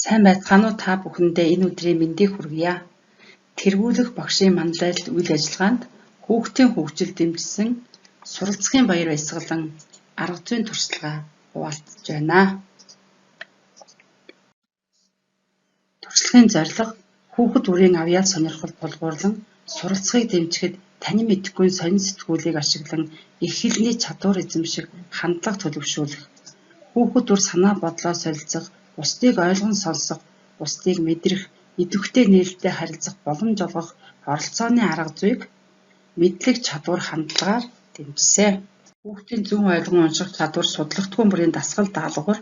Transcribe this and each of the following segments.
Сайн байцгаана уу та бүхэндээ энэ өдрийн мэндийг хүргье. Тэргүүлэх багшийн манлайлал үйл ажиллагаанд хүүхдийн хөгжил дэмжсэн суралцахын баяр баясгалан арга зүйн туршлагаа хуваалцаж байна. Туршлагын зорилго хүүхэд үрийн авьяас сонирхол тулгуурлан суралцахыг дэмжихэд таны мэдэхгүй сонин сэтгүүлийг ашиглан их хэлний чадвар эзэмших хандлага төлөвшүүлэх, хүүхэд үр санаа бодлоо солилцох, бусдыг ойлгон сонсох, бусдыг мэдрэх, идэвхтэй нээлттэй харилцах боломж олгох оролцооны арга зүйг мэдлэг чадвар хандлагаар дэмжсэн. Хүүхдийн зүүн ойлгон унших чадвар судлагдгүй бүрийн дасгал даалгавар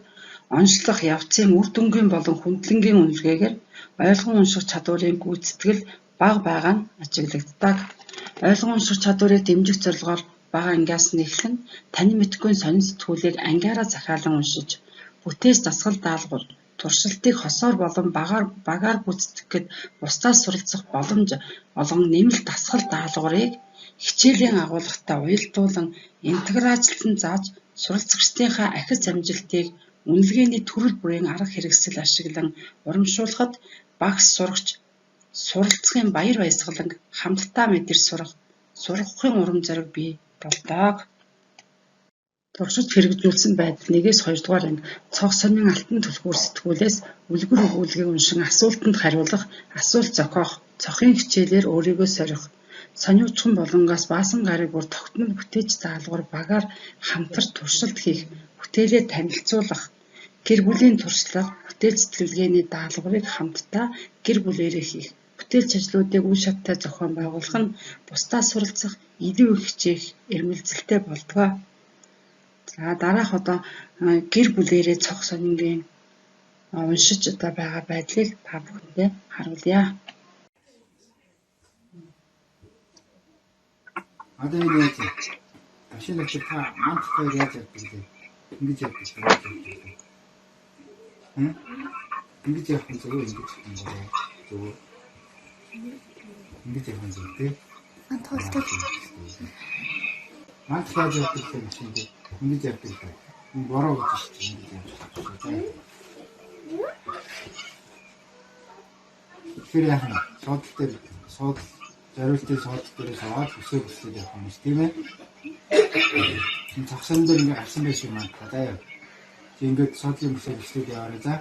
онцлог явцын үр дүнгийн болон хүндлэнгийн үнэлгээгээр ойлгон унших чадварын гүйцэтгэл бага байгаа нь ажиглагддаг. Ойлгон унших чадварыг дэмжих зорилгоор бага ангиас нь эхлэн таны мэдэхгүй сонин сэтгүүлийг ангиараа захиалан уншиж, бүтээж дасгал даалгавар, туршилтыг хосоор болон багаар гүйцэтгэхэд бусдаас суралцах боломж олгон нэмэлт дасгал даалгаврыг хичээлийн агуулгатай уялдуулан интеграцлан зааж суралцагчдынхаа ахиц амжилтыг үнэлгээний төрөл бүрийн арга хэрэгсэл ашиглан урамшуулахад багш сурагч суралцахын баяр баясгалан хамтдаа мэдэрч сургахын урам зориг бий болдог. Туршиж хэрэгжүүлсэн байдал 1-2 дугаар анги цог сонин алтан түлхүүр сэтгүүлээс үлгэр өгүүлгийг уншин асуултанд хариулах, асуулт зохиох, цохын хичээлээр өөрийгөө сорих, сониучхан болонгоос баасан гарыг бүр тогтмол бүтээж даалгавар багаар хамтарч туршилт хийх, бүтээлээ танилцуулах, гэр бүлийн туршлага, бүтээл сэтгэлгээний даалгаврыг хамтдаа гэр бүлээрээ хийх, бүтээлч ажлуудыг үе шаттай зохион байгуулах нь бусдаас суралцах, илүү их хичээх эрмэлзэлтэй болдгоо. За дараах одоо гэр бүлээрээ цог сонингийн уншиж байгаа байдлыг та бүхэндээ харуулъя. Одоо энэ яаж машинаар та мантай яаж явдаг вэ? Ингэж явдаг вэ? Ингэж явах нь зөв ингэж явах нь зөв. Ингэж явах нь зөв тий. Мантай яаж явдаг вэ машин дээр? Ингэж явдаг вэ? Энэ бороо гэж шүү дээ. Ингэж явдаг. Тэр яах вэ? Содл дээр зариултын содл дээр саваад өсөж явах юм шүү тийм ээ. Энэ цогсон дээр ингэ гарсан байх юм аа даа. Ингээд содлын өсөж яваарай за.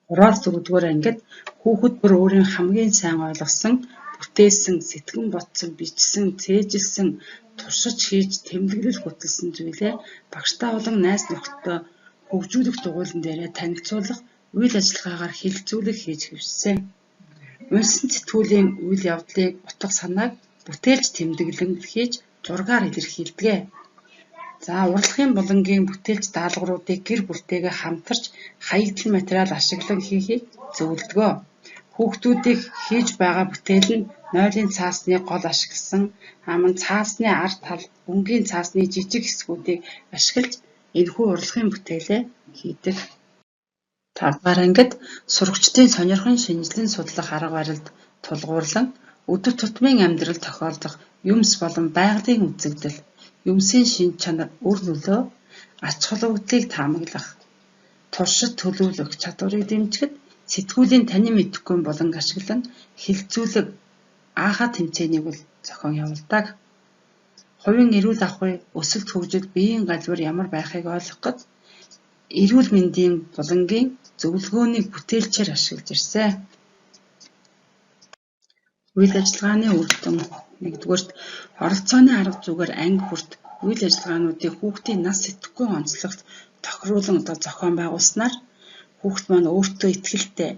Хураал 4-р ангид хүүхэд бүр өөрийн хамгийн сайн ойлгосон, бүтээсэн, сэтгэн ботсон, бичсэн, цээжилсэн, туршиж хийж тэмдэглэл хөтөлсөн зүйлээ багштай болон найз нөхдөд хөгжүүлэх дугуйлан дээрээ танилцуулах, үйл ажиллагаагаар хэлэлцүүлэг хийж хэвшсэн. Уншсан сэтгүүлийн үйл явдлыг, утга санааг бүтээлж тэмдэглэн хийж зургаар илэрхийлдэг. За урлагийн булангийн бүтээлч даалгавруудыг гэр бүлтэйгээ хамтарч хаягдл материал ашиглан хийхийг зөвлөдгөө. Хүүхдүүдийг хийж байгаа бүтээл нь нойлын цаасны гол ашигласан аман цаасны ард тал өнгийн цаасны жижиг хэсгүүдийг ашиглаж энэхүү урлагийн бүтээлээ хийдэг. 5-р ангид сурагчдын сонирхон шинжилэн судлах арга барилд тулгуурлан өдөр тутмын амьдрал тохиолдох юмс болон байгалийн үзэгдэл, юмсын шинж чанар үр нөлөө, ач холбогдлыг таамаглах, туршид төлөвлөх чадварыг дэмжихэд сэтгүүлийн таны мэдэхгүй болон ашиглан хэлэлцүүлэг аахаа тэмцээнийг бол зохион явуулдаг. Хувийн эрүүл ахуй, өсөлт хөгжил, биеийн галбир ямар байхыг ойлгоход эрүүл мэндийн булангийн зөвлөгөөнийг бүтээлчээр ашиглаж ирсэн. Үйл ажиллагааны үр дүн. Нэгдүгээрт оролцооны арга зүгээр анги бүрт үйл ажиллагаануудыг хүүхдийн нас сэтгэхгүй онцлогт тохируулан зохион байгуулснаар хүүхд маань өөртөө итгэлтэй,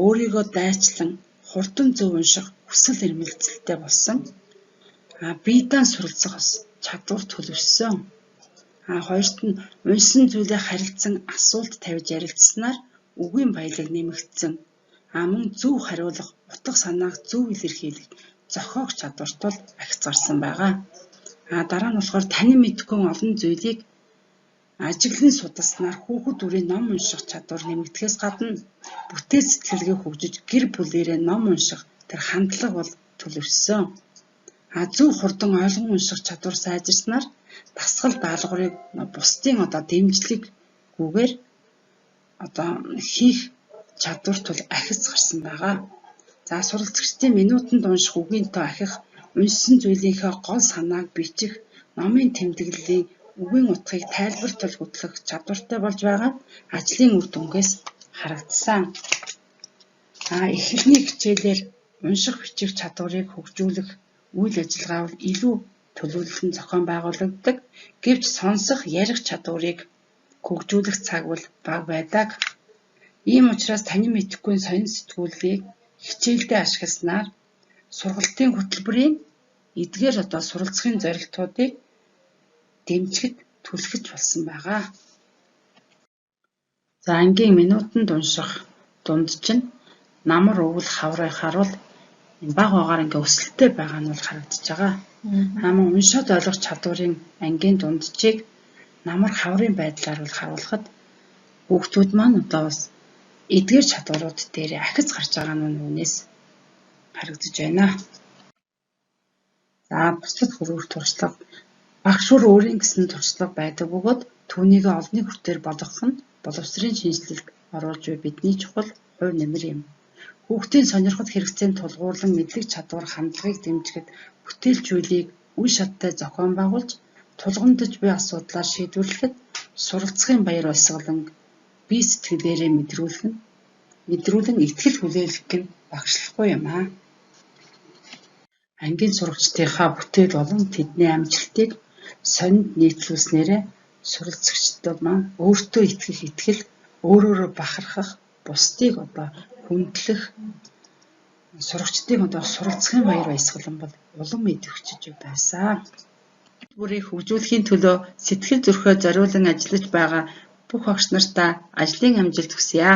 өөрийгөө дайчлан хурдан зөв унших хүсэл эрмэлзэлтэй болсон. Биедан суралцах чадвар төлөвшсөн. Хоёрт нь уншсан зүйлээ харилцан асуулт тавьж ярилцсанаар үгийн баялаг нэмэгдсэн. Мөн зөв хариулах, утга санааг зөв илэрхийлэх, зохиох чадварт бол агц гарсан байгаа. Дараа нь болохоор танин мэдгүй олон зүйлийг ажиглан судалснаар хүүхэд бүрийн ном унших чадвар нэмэгдэхээс гадна бүтээл сэтгэлгээ хөгжиж гэр бүлээрээ ном унших тэр хандлага бол төлөвшсөн. Зөв хурдан ойлгон унших чадвар сайжирснаар дасгал даалгаврыг бусдын дэмжлэггүйгээр хийх чадварт бол ахиц гарсан байгаа. Суралцагчдын минутанд унших үгийн тоо ахих, уншсан зүйлийнхээ гол санааг бичих, номын тэмдэглэлийн үгийн утгыг тайлбарт хөтлөх чадвартай болж байгаа ажлын үр дүнгээс харагдсан. Эхлэлийн хичээлээр унших бичих чадварыг хөгжүүлэх үйл ажиллагаа бол илүү төлөвлөлтөн зохион байгуулагддаг. Гэвч сонсох, ярих чадварыг хөгжүүлэх цаг бол бага байдаг. Ийм учраас танин мэдхгүй сонин сэтгүүлийг хичээлдээ ашигласнаар сургалтын хөтөлбөрийн эдгээр суралцахын зорилтуудыг дэмжихэд түлхэж болсон байгаа. Ангийн минутанд унших дунд чинь намар өвөл хаврыг харуул бага багаар өсөлттэй байгаа нь бол харагдаж байгаа. Мөн уншаад ойлгох чадварын ангийн дунджийг намар хаврын байдлаар бол харуулхад хүүхдүүд маань бас эдгээр чадварууд дээр ахиц гарч байгаа нь үүнээс харагдаж байна. Бусдад хүргэх туршлага багш бүр өөрийн гэсэн туршлага байдаг бөгөөд түүнийг олонний хүртээр болгох нь боловсрын шинжилэлд оруулж буй бидний чухал хувь нэмэр юм. Хүүхдийн сонирхол хэрэгцээнд тулгуурлан мэдлэг чадвар хандлагыг дэмжихэд бүтээлжүүлийг үе шаттай зохион байгуулж тулгамдж буй асуудлаар шийдвэрлэхэд суралцахын баяр баясгалан бие сэтгэлээрээ мэдрүүлэн итгэл хүлээлгэх нь багшлахгүй юм. Ангийн сурагчдынхаа бүтээл болон тэдний амжилтыг сонинд нийтлүүлснээрээ суралцагчдод маань өөртөө итгэх итгэл, өөрөөрөө бахархах, бусдыг хүндлэх, сурагчдыг суралцахын баяр баясгалан бол улам идэвхжиж байсан. Бүрийг хөгжүүлэхийн төлөө сэтгэл зүрхээ зориулан ажиллаж байгаа бүх багш нартаа ажлын амжилт хүсье.